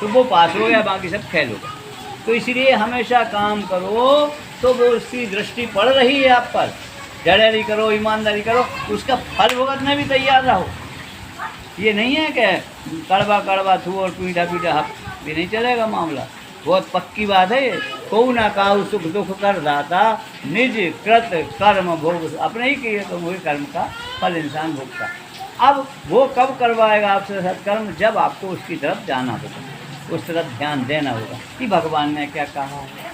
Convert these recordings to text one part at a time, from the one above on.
तो वो पास हो गया, बाकी सब फेल हो गया। तो इसलिए हमेशा काम करो तो वो उसकी दृष्टि पड़ रही है आप पर, जड़ेरी करो, ईमानदारी करो, उसका फल भुगतने भी तैयार रहो। ये नहीं है कि कड़वा कड़वा थू और पीढ़ा पीढ़ा हप, ये नहीं चलेगा मामला। बहुत पक्की बात है ये। को ना काहू सुख दुख कर दाता, निज कृत कर्म भोग, अपने ही किए तो वही कर्म का फल इंसान भोगता। अब वो कब करवाएगा आपसे सत्कर्म? जब आपको उसकी तरफ जाना होगा, उस तरफ ध्यान देना होगा कि भगवान ने क्या कहा है।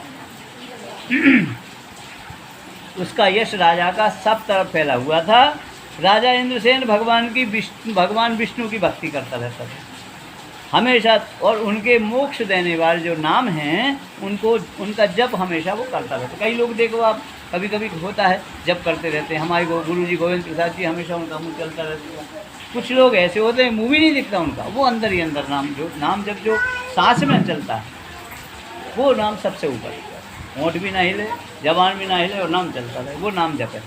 उसका यश राजा का सब तरफ फैला हुआ था। राजा इंद्रसेन भगवान विष्णु की भक्ति करता रहता था हमेशा, और उनके मोक्ष देने वाले जो नाम हैं उनको, उनका जप हमेशा वो करता रहता। कई लोग देखो आप, कभी कभी होता है जप करते रहते हैं। हमारे गुरु जी गोविंद प्रसाद जी, हमेशा उनका मुँह चलता रहता है। कुछ लोग ऐसे होते हैं मुँह भी नहीं दिखता उनका, वो अंदर ही अंदर नाम जब जो सांस में चलता है वो नाम सबसे ऊपर, होंठ भी ना हिले, जबान भी ना हिले और नाम चलता रहे, वो नाम जप है।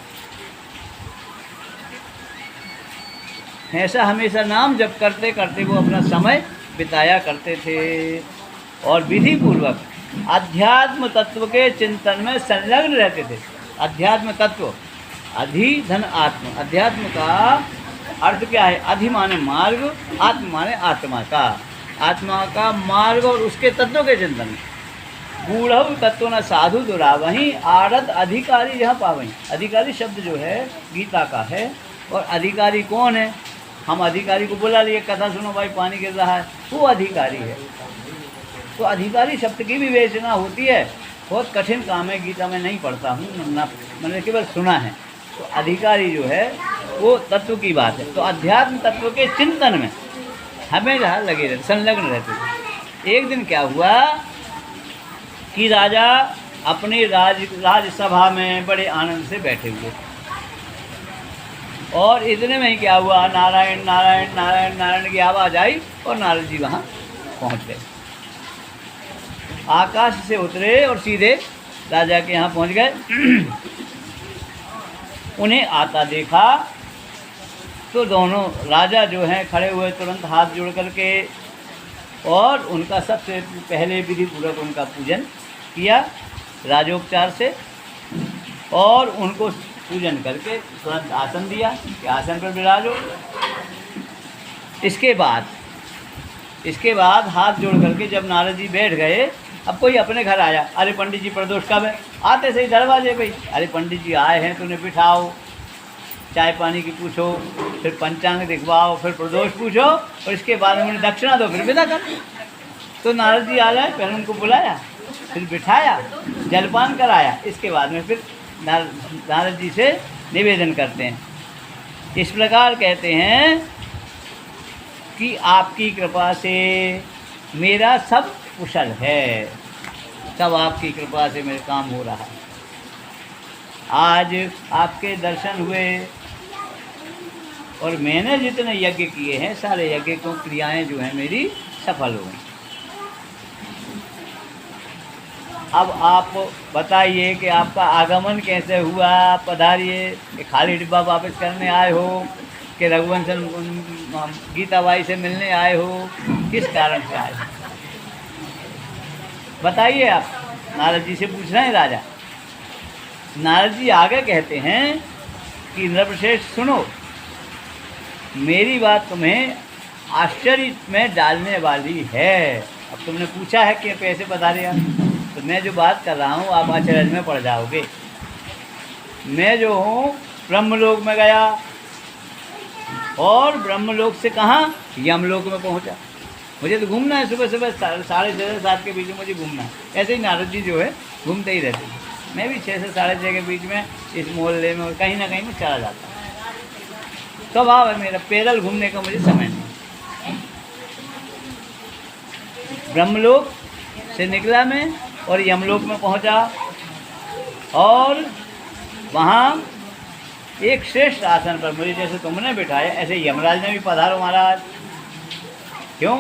ऐसा हमेशा नाम जप करते करते वो अपना समय बिताया करते थे और विधि पूर्वक अध्यात्म तत्व के चिंतन में संलग्न रहते थे। अध्यात्म तत्व, अधि धन आत्म, अध्यात्म का अर्थ क्या है? अधि माने मार्ग, आत्म माने आत्मा का, आत्मा का मार्ग और उसके तत्व के चिंतन में। गूढ़ तत्व न साधु दुरावहीं, आरत अधिकारी जहाँ पावहीं। अधिकारी शब्द जो है गीता का है, और अधिकारी कौन है? हम अधिकारी को बुला लिए, कथा सुनो भाई पानी गिर रहा है, वो अधिकारी है। तो अधिकारी शब्द की भी विवेचना होती है। बहुत कठिन काम है, गीता में नहीं पढ़ता हूँ, मैंने केवल सुना है। तो अधिकारी जो है वो तत्व की बात है। तो अध्यात्म तत्व के चिंतन में हमें जहाँ लगे रहते, संलग्न रहते थे। एक दिन क्या हुआ कि राजा अपनी राजसभा में बड़े आनंद से बैठे हुए, और इतने में ही क्या हुआ, नारायण नारायण नारायण नारायण की आवाज़ आई और नारद जी वहाँ पहुँच गए। आकाश से उतरे और सीधे राजा के यहाँ पहुँच गए। उन्हें आता देखा तो दोनों राजा जो हैं खड़े हुए, तुरंत हाथ जोड़ करके, और उनका सबसे पहले विधि पूर्वक उनका पूजन किया राजोपचार से, और उनको पूजन करके तुरंत आसन दिया कि आसन पर विराजो। इसके बाद हाथ जोड़ करके जब नारद जी बैठ गए, अब कोई अपने घर आया, अरे पंडित जी प्रदोष कब है? आते सही दरवाजे पे, अरे पंडित जी आए हैं तो उन्हें बिठाओ, चाय पानी की पूछो, फिर पंचांग दिखवाओ, फिर प्रदोष पूछो, और इसके बाद उन्हें दक्षिणा दो, फिर विदा कर। तो नारद जी आ जाए, पहले उनको बुलाया, फिर बिठाया, जलपान कराया, इसके बाद में फिर नारद जी से निवेदन करते हैं। इस प्रकार कहते हैं कि आपकी कृपा से मेरा सब कुशल है, सब आपकी कृपा से मेरे काम हो रहा है। आज आपके दर्शन हुए और मैंने जितने यज्ञ किए हैं, सारे यज्ञ को क्रियाएं जो हैं मेरी सफल हो गई। अब आप बताइए कि आपका आगमन कैसे हुआ? आप पधारिए, कि खाली डिब्बा वापस करने आए हो, कि रघुवंशन गीताबाई से मिलने आए हो, किस कारण से आए हो? बताइए। आप नारद जी से पूछ रहे हैं राजा। नारद जी आगे कहते हैं कि नृपश्रेष्ठ सुनो, मेरी बात तुम्हें आश्चर्य में डालने वाली है। अब तुमने पूछा है कि कैसे पधारे आप, तो मैं जो बात कर रहा हूँ आप आश्चर्य में पड़ जाओगे। मैं जो हूँ ब्रह्मलोक में गया, और ब्रह्मलोक से कहाँ, यमलोक में पहुँचा। मुझे तो घूमना है, सुबह सुबह 6:30 से 7 के बीच में मुझे घूमना है। ऐसे ही नारद जी जो है घूमते ही रहते हैं। मैं भी 6 से 6:30 के बीच में इस मोहल्ले में कहीं ना कहीं में चला जाता हूँ। स्वभाव है मेरा, पैदल घूमने का मुझे समय नहीं। ब्रह्मलोक से निकला मैं और यमलोक में पहुंचा, और वहाँ एक श्रेष्ठ आसन पर मुझे जैसे तुमने बिठाया, ऐसे यमराज ने भी पधारो महाराज। क्यों?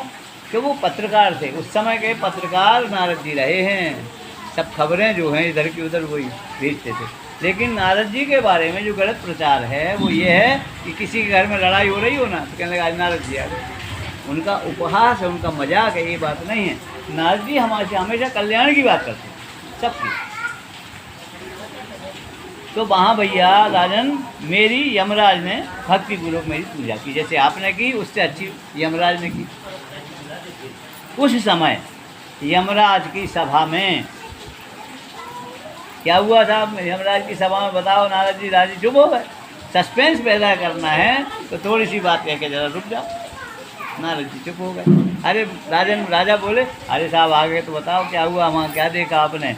कि वो पत्रकार थे, उस समय के पत्रकार नारद जी रहे हैं। सब खबरें जो हैं इधर की उधर वही भेजते थे। लेकिन नारद जी के बारे में जो गलत प्रचार है वो ये है कि किसी के घर में लड़ाई हो रही हो ना, तो कहने लगा आज नारद जी आ गए। उनका उपहास है, उनका मजाक है, ये बात नहीं है। नारद जी हमारे हमेशा कल्याण की बात करते हैं सबकी। तो वहाँ भैया राजन मेरी यमराज ने भक्तिपूर्वक मेरी पूजा की, जैसे आपने की उससे अच्छी यमराज ने की। उस समय यमराज की सभा में क्या हुआ था? यमराज की सभा में बताओ नारद जी। राजी चुप हो गए। सस्पेंस पैदा करना है तो थोड़ी सी बात कह के जरा रुक जाओ। नारद जी चुप हो गए। अरे राजा बोले, अरे साहब आगे तो बताओ क्या हुआ, वहाँ क्या देखा आपने?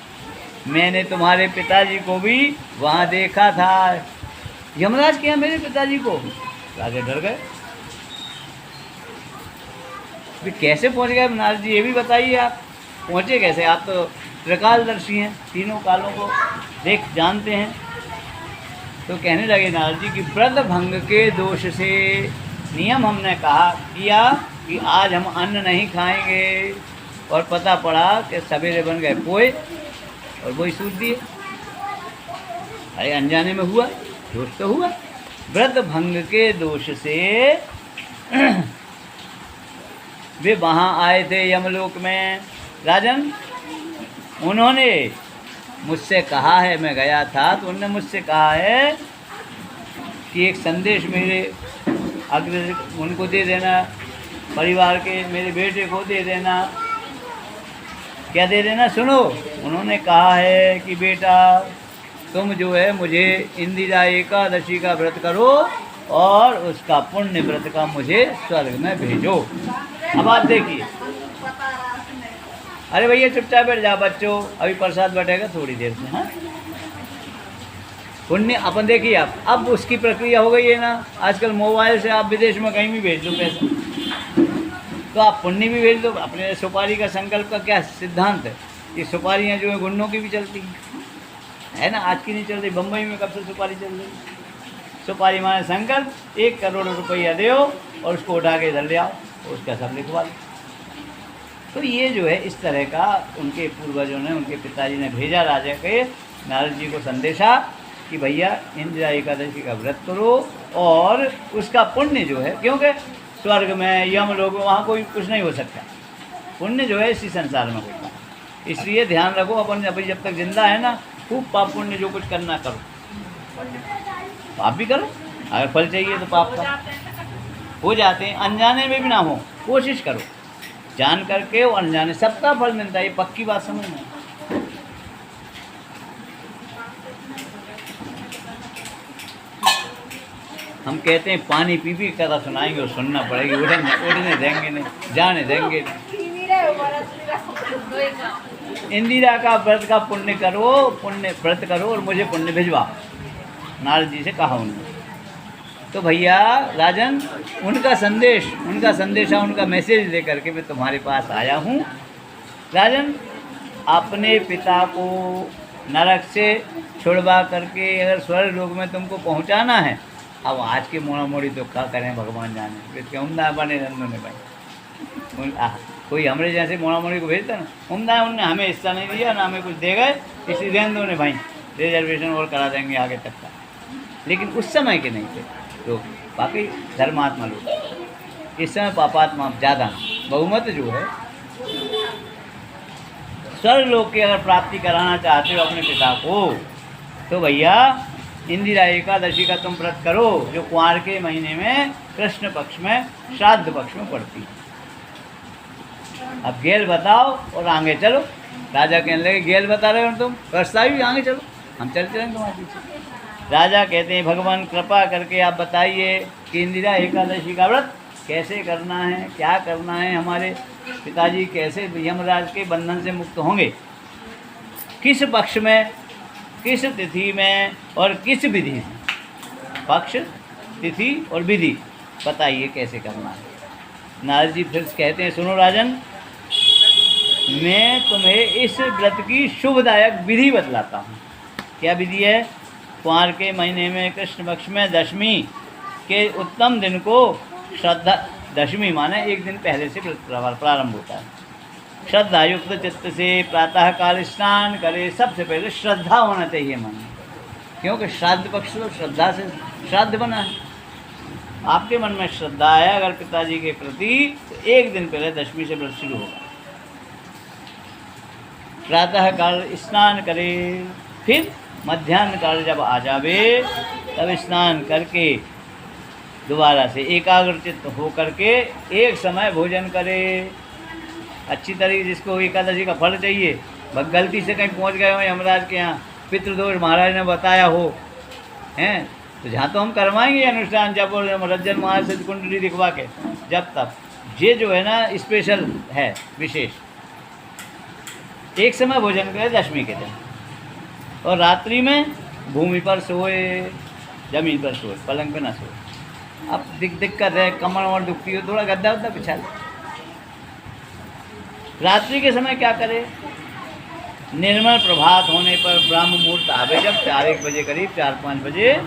मैंने तुम्हारे पिताजी को भी वहाँ देखा था। यमराज के यहाँ मेरे पिताजी को? राजा डर गए। कैसे पहुँच गए नारद जी, ये भी बताइए। आप पहुँचे कैसे? आप तो त्रिकालदर्शी हैं, तीनों कालों को जानते हैं। तो कहने लगे नारद जी कि व्रत भंग के दोष से नियम हमने किया कि आज हम अन्न नहीं खाएंगे, और पता पड़ा कि सवेरे बन गए पोए और वही सूट दिए। अरे अनजाने में हुआ, दोष तो हुआ। व्रत भंग के दोष से वे वहाँ आए थे यमलोक में। राजन उन्होंने मुझसे कहा है, मैं गया था तो उन्होंने मुझसे कहा है कि एक संदेश मेरे अग्रज उनको दे देना, परिवार के मेरे बेटे को दे देना। क्या दे देना? सुनो, उन्होंने कहा है कि बेटा तुम जो है मुझे इंदिरा एकादशी का व्रत करो और उसका पुण्य व्रत का मुझे स्वर्ग में भेजो। अब आप देखिए। अरे भैया चुपचाप बैठ जा बच्चों, अभी प्रसाद बटेगा थोड़ी देर में। हाँ, पुण्य अपन देखिए आप, अब उसकी प्रक्रिया हो गई है ना। आजकल मोबाइल से आप विदेश में कहीं भी भेज दो पैसा, तो आप पुण्य भी भेज दो। अपने सुपारी का संकल्प का क्या सिद्धांत है? ये सुपारियाँ जो है गुंडों की भी चलती है ना, आज की नहीं चल रही। बम्बई में कब से सुपारी चल रही? सुपारी माने संकल्प, 1 करोड़ रुपया दो और उसको उठा के इधर ले आओ, उसका सब लिखवा लो। तो ये जो है इस तरह का उनके पूर्वजों ने, उनके पिताजी ने भेजा राजा के नारद जी को संदेशा कि भैया इंदिरा एकादशी का व्रत करो और उसका पुण्य जो है, क्योंकि स्वर्ग में यम लोग वहाँ कोई कुछ नहीं हो सकता, पुण्य जो है इसी संसार में होता है। इसलिए ध्यान रखो, अपन अभी जब तक जिंदा है ना, खूब पाप पुण्य जो कुछ करना करो। पाप भी करो, अगर फल चाहिए तो पाप का हो जाते हैं, अनजाने में भी ना हो, कोशिश करो। जान करके और अनजाने सबका फल मिलता है, ये पक्की बात समझना। हम कहते हैं पानी पी पी कथा सुनाएंगे और सुनना पड़ेगी, उड़ने देंगे नहीं, जाने देंगे नहीं। इंदिरा का व्रत का पुण्य करो, पुण्य व्रत करो और मुझे पुण्य भिजवा, नारद जी से कहा उन्होंने। तो भैया राजन उनका संदेशा, उनका मैसेज लेकर के मैं तुम्हारे पास आया हूँ। राजन अपने पिता को नरक से छुड़वा करके अगर स्वर्ग लोक में तुमको पहुँचाना है, अब आज के मोड़ा मोड़ी तो क्या करें भगवान जाने, क्यों उमदा बने रंधों ने भाई। कोई हमारे जैसे मोड़ा मोड़ी को भेजता ना, उमदा उनने हमें हिस्सा नहीं दिया ना हमें कुछ दे गए, इसी रंधों ने भाई रिजर्वेशन और करा देंगे आगे तक का। लेकिन उस समय के नहीं थे तो बाकी धर्मात्मा लोग, इस समय पापात्मा ज़्यादा बहुमत जो है। स्वर्ग लोक की अगर प्राप्ति कराना चाहते हो अपने पिता को, तो भैया इंदिरा एकादशी का तुम व्रत करो, जो कुंवार के महीने में कृष्ण पक्ष में श्राद्ध पक्ष में पड़ती है। अब गेल बताओ और आगे चलो। राजा कहने लगे गेल बता रहे हो तुम, प्रस्ताव भी आगे चलो, हम चलते रहेंगे तुम्हारे पीछे। राजा कहते हैं भगवान कृपा करके आप बताइए कि इंदिरा एकादशी का व्रत कैसे करना है, क्या करना है, हमारे पिताजी कैसे यमराज के बंधन से मुक्त होंगे, किस पक्ष में, किस तिथि में और किस विधि से। पक्ष, तिथि और विधि बताइए कैसे करना है। नारद जी फिर कहते हैं सुनो राजन, मैं तुम्हें इस व्रत की शुभदायक विधि बतलाता हूँ। क्या विधि है? कुंवार के महीने में कृष्ण पक्ष में दशमी के उत्तम दिन को श्रद्धा, दशमी माने एक दिन पहले से प्रारंभ होता है। श्रद्धा युक्त चित्त से प्रातः काल स्नान करे। सबसे पहले श्रद्धा होना चाहिए मन में, क्योंकि श्राद्ध पक्ष तो श्रद्धा से श्राद्ध बना है। आपके मन में श्रद्धा है अगर पिताजी के प्रति, तो एक दिन पहले दशमी से व्रत शुरू होगा। प्रातः काल स्नान करे, फिर मध्याह्न काल जब आ जावे तब स्नान करके दोबारा से एकाग्रचित्त हो करके एक समय भोजन करे अच्छी तरीके। जिसको एकादशी का फल चाहिए, गलती से कहीं पहुंच गए हो यमराज के यहाँ, पितृदोष महाराज ने बताया हो हैं, तो जहाँ तो हम करवाएंगे अनुष्ठान, जब रज्जन महाराज से कुंडली दिखवा के, जब तक ये जो है ना स्पेशल है विशेष। एक समय भोजन करे दशमी के दिन, और रात्रि में भूमि पर सोए, जमीन पर सोए, पलंग पे ना सोए। अब दिक्कत है, कमर और दुखती हो, थोड़ा गद्दा वद्दा बिछा ले। रात्रि के समय क्या करे, निर्मल प्रभात होने पर ब्रह्म मुहूर्त आवे, जब 4-1 बजे करीब, 4-5 बजे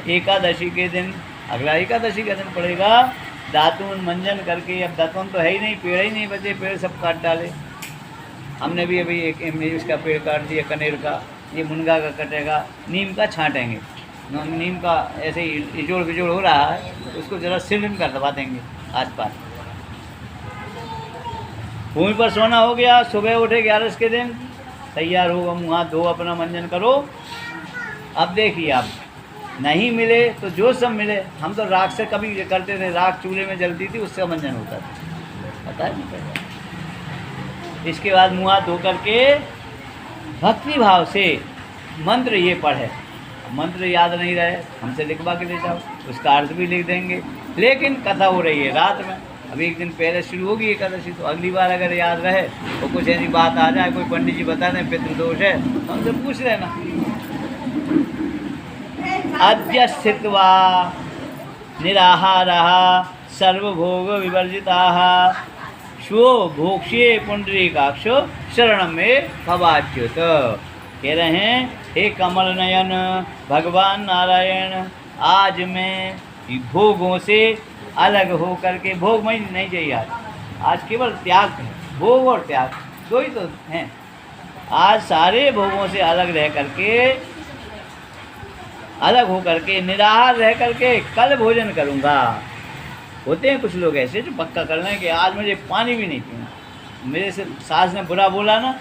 एकादशी के दिन, अगला एकादशी का दिन पड़ेगा, दातून मंजन करके, अब दातून तो है ही नहीं, पेड़ ही नहीं बचे, पेड़ सब काट डाले। हमने भी अभी एक इसका पेड़ काट दिया, कनेर का, ये मुनगा का कटेगा, नीम का छाँटेंगे, नीम का ऐसे ही इजोड़ बिजोड़ हो रहा है, उसको ज़रा सिलन कर दबा देंगे आस पास। भूमि पर सोना हो गया, सुबह उठे 11 के दिन, तैयार हो, मुँह हाथ धो, अपना मंजन करो। अब देखिए, आप नहीं मिले तो जो सब मिले, हम तो राख से कभी करते थे, राख चूल्हे में जलती थी, उससे मंजन होता था, पता है नहीं। इसके बाद मुँह हाथ धो करके भक्ति भाव से मंत्र ये पढ़े। मंत्र याद नहीं रहे, हमसे लिखवा के ले जाओ, उसका अर्थ भी लिख देंगे। लेकिन कथा हो रही है रात में, अभी एक दिन पहले शुरू होगी एकादशी, तो अगली बार अगर याद रहे तो कुछ ऐसी बात आ जाए, कोई पंडित जी बता दें पितृदोष है, तो हमसे पूछ लेना। अद्य स्थित्वा निराहारः सर्वभोग विवर्जिताः श्वो भोक्ष्ये पुंडरीकाक्षो शरणं मे भवाच्युत। कह रहे हैं, हे कमल नयन भगवान नारायण, आज मैं भोगों से अलग हो करके, भोग में नहीं चाहिए आज केवल त्याग है, भोग और त्याग दो ही तो हैं। आज सारे भोगों से अलग रह करके, अलग हो करके, निराहार रह करके कल भोजन करूँगा। होते हैं कुछ लोग ऐसे जो पक्का कर लें कि आज मुझे पानी भी नहीं पीना, मेरे से सास ने बुरा बोला ना,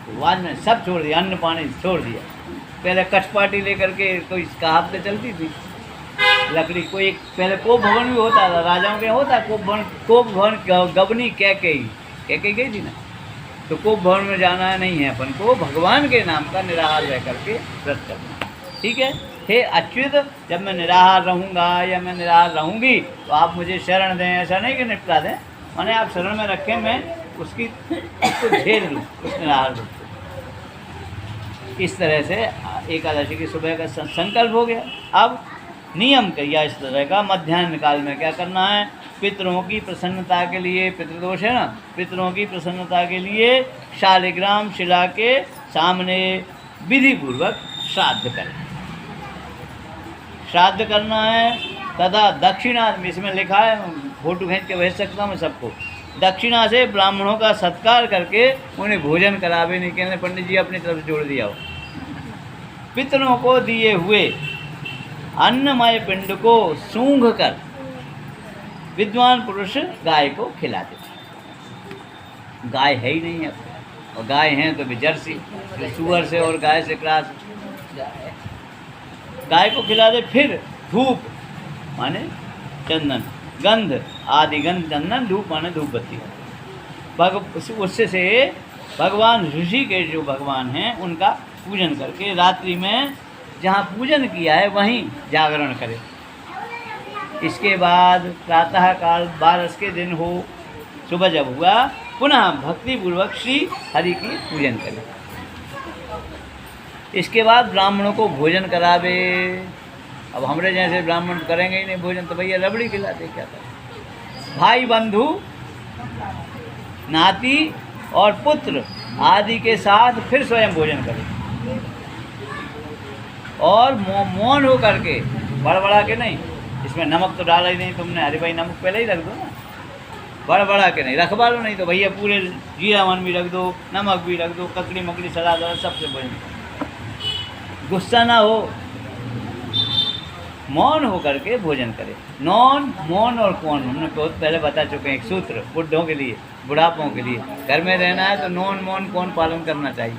तो आज मैंने सब छोड़ दिया, अन्न पानी छोड़ दिया। पहले कठपाटी लेकर के कोई कहावतें चलती थी, लकड़ी को एक पहले कोप भवन भी होता था, राजाओं के होता कोप भवन गबनी कह के गई थी ना, तो कोप भवन में जाना नहीं है अपन को, भगवान के नाम का निराहार रह करके व्रत करना। ठीक है, हे अच्युत, जब मैं निराहार रहूँगा या मैं निराहार रहूँगी तो आप मुझे शरण दें, ऐसा नहीं कि निपटा दें, मैंने आप शरण में रखें, मैं उसको झेल लूँ, उस निराहार को। इस तरह से एकादशी की सुबह का संकल्प हो गया। अब नियम किया इस तरह का, मध्याह्न काल में क्या करना है, पितरों की प्रसन्नता के लिए, पितृदोष है ना, पितरों की प्रसन्नता के लिए शालिग्राम शिला के सामने विधि पूर्वक श्राद्ध करें। श्राद्ध करना है, तथा दक्षिणा, इसमें लिखा है, फोटो खींच के भेज सकता हूँ मैं सबको, दक्षिणा से ब्राह्मणों का सत्कार करके उन्हें भोजन करावे, नहीं कहने पंडित जी अपनी तरफ जोड़ दिया हो। पितरों को दिए हुए अन्नमय पिंड को सूंघ कर विद्वान पुरुष गाय को खिला देते। गाय है ही नहीं अब, और गाय हैं तो भी जर्सी, जो सुअर से और गाय से क्रॉस, गाय को खिला दे। फिर धूप माने चंदन, गंध आदि, गंध चंदन, धूप माने धूप बत्ती, उससे से भगवान ऋषि के जो भगवान हैं उनका पूजन करके रात्रि में जहाँ पूजन किया है वहीं जागरण करें। इसके बाद प्रातः काल 12 के दिन हो, सुबह जब हुआ, पुनः भक्तिपूर्वक श्री हरि की पूजन करें। इसके बाद ब्राह्मणों को भोजन करावे। अब हमारे जैसे ब्राह्मण करेंगे ही नहीं भोजन, तो भैया रबड़ी खिलाते, क्या करें। भाई बंधु नाती और पुत्र आदि के साथ फिर स्वयं भोजन करें, और मौन हो करके, बड़बड़ा के नहीं। इसमें नमक तो डाला ही नहीं तुमने, अरे भाई नमक पहले ही रख दो ना, बड़बड़ा के नहीं, रखवा लो, नहीं तो भैया पूरे जीरा मन भी रख दो, नमक भी रख दो, ककड़ी मकड़ी सलाद सबसे भोजन, गुस्सा ना हो। मौन होकर के भोजन करे। नॉन, मौन और कौन हमने बहुत पहले बता चुके हैं, एक सूत्र बुढ़ों के लिए, बुढ़ापों के लिए। घर में रहना है तो नॉन, मौन, कौन पालन करना चाहिए।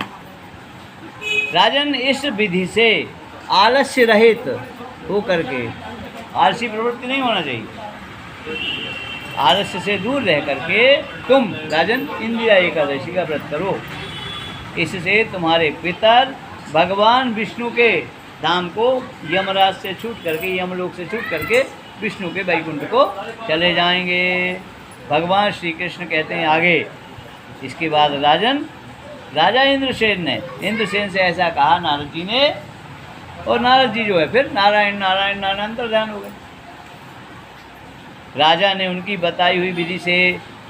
राजन, इस विधि से आलस्य रहित हो करके, आलसी प्रवृत्ति नहीं होना चाहिए, आलस्य से दूर रह करके तुम राजन इंदिरा एकादशी का व्रत करो। इससे तुम्हारे पितर भगवान विष्णु के धाम को यमराज से छूट करके, यमलोक से छूट करके विष्णु के वैकुंठ को चले जाएंगे। भगवान श्री कृष्ण कहते हैं आगे, इसके बाद राजन, राजा इंद्रसेन ने, इंद्रसेन से ऐसा कहा नारद जी ने, और नारद जी जो है फिर नारायण नारायण नारायण अंतर्ध्यान हो गए। राजा ने उनकी बताई हुई विधि से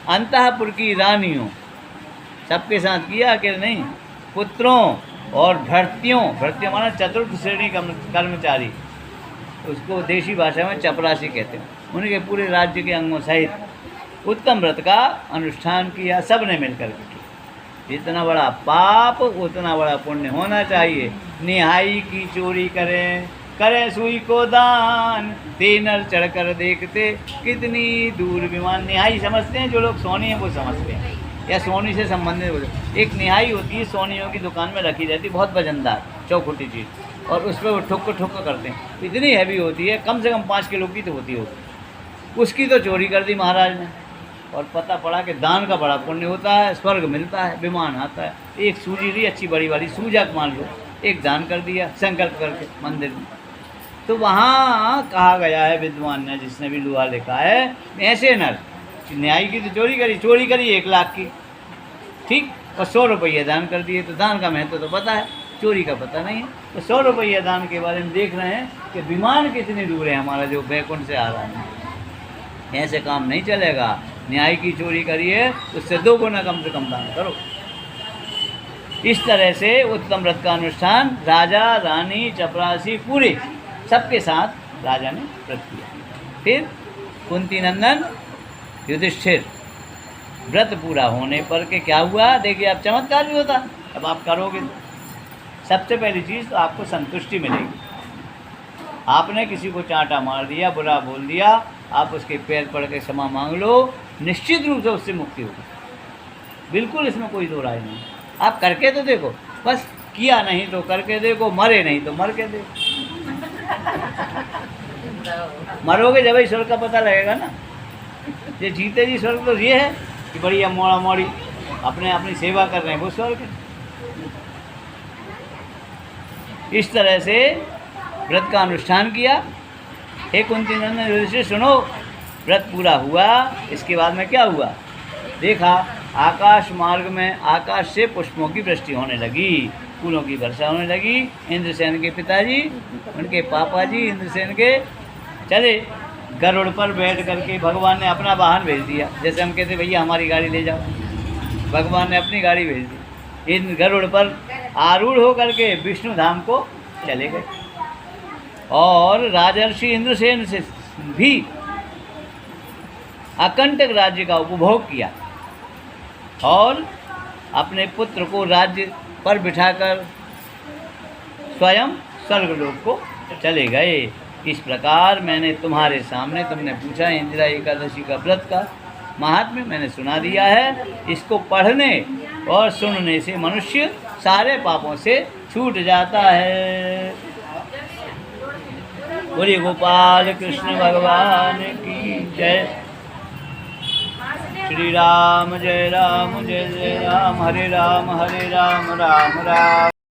अंतःपुर की रानियों, सबके साथ किया, अकेले नहीं, पुत्रों और भृत्यों, भृत्यों माना चतुर्थ श्रेणी कर्मचारी, उसको देशी भाषा में चपरासी कहते हैं, उनके पूरे राज्य के अंगों सहित उत्तम व्रत का अनुष्ठान किया, सब ने मिलकर के किया। जितना बड़ा पाप उतना बड़ा पुण्य होना चाहिए। निहाई की चोरी करें, करें सुई को दान, तेनर चढ़कर देखते कितनी दूर विमान। निहाई समझते हैं जो लोग सोनी है, वो समझते हैं, या सोनी से संबंधित होते। एक निहाई होती है, सोनियों की दुकान में रखी रहती, बहुत वजनदार चौखुटी चीज़, और उस पर वो ठुक करते हैं, इतनी हैवी होती है, कम से कम 5 किलो की तो होती होगी। उसकी तो चोरी कर दी महाराज ने, और पता पड़ा कि दान का बड़ा पुण्य होता है, स्वर्ग मिलता है, विमान आता है। एक सूजी ली अच्छी बड़ी वाली, सूजक मान लो, एक दान कर दिया संकल्प करके मंदिर में। तो वहाँ कहा गया है विद्वान ने, जिसने भी लुहा लिखा है, ऐसे नर न्याय की तो चोरी करी 1 लाख की, ठीक, और 100 रुपये दान कर दिए। तो दान का महत्व तो पता है, चोरी का पता नहीं है। तो 100 रुपये दान के बारे में देख रहे हैं कि विमान कितनी दूर है हमारा जो बैकुंठ से आ रहा है। ऐसे काम नहीं चलेगा। न्याय की चोरी करिए, उससे 2 गुना कम से कम दान करो। इस तरह से उत्तम व्रत का अनुष्ठान राजा, रानी, चपरासी, पूरे सबके साथ राजा ने व्रत किया। फिर कुंती नंदन युधिष्ठिर, व्रत पूरा होने पर के क्या हुआ, देखिए अब चमत्कार भी होता। अब आप करोगे सबसे पहली चीज़ तो आपको संतुष्टि मिलेगी। आपने किसी को चांटा मार दिया, बुरा बोल दिया, आप उसके पैर पड़ के क्षमा मांग लो, निश्चित रूप से उससे मुक्ति होगी। बिल्कुल इसमें कोई दो राय नहीं। आप करके तो देखो, बस किया नहीं तो करके देखो, मरे नहीं तो मर के देखो। मरोगे जब ही स्वर्ग का पता लगेगा ना। ये जीते जी स्वर्ग तो ये है कि बढ़िया मोड़ा मोड़ी अपनी सेवा कर रहे हैं, वो स्वर्ग है। इस तरह से व्रत का अनुष्ठान किया। हे कुंती नंदन युधिष्ठिर सुनो, व्रत पूरा हुआ। इसके बाद में क्या हुआ, देखा आकाश मार्ग में आकाश से पुष्पों की वृष्टि होने लगी, फूलों की वर्षा होने लगी। इंद्रसेन के पिताजी, उनके पापा जी इंद्रसेन के चले गरुड़ पर बैठ करके, भगवान ने अपना वाहन भेज दिया। जैसे हम कहते भैया हमारी गाड़ी ले जाओ, भगवान ने अपनी गाड़ी भेज दी। इन गरुड़ पर आरूढ़ होकर के विष्णु धाम को चले गए, और राजर्षि इंद्रसेन से भी अकंटक राज्य का उपभोग किया, और अपने पुत्र को राज्य पर बिठाकर स्वयं स्वर्गलोक को चले गए। इस प्रकार मैंने तुम्हारे सामने, तुमने पूछा इंदिरा एकादशी का व्रत का महात्म्य मैंने सुना दिया है। इसको पढ़ने और सुनने से मनुष्य सारे पापों से छूट जाता है। बोलिए गोपाल कृष्ण भगवान की जय। श्री राम जय राम जय जय राम, हरे राम राम राम।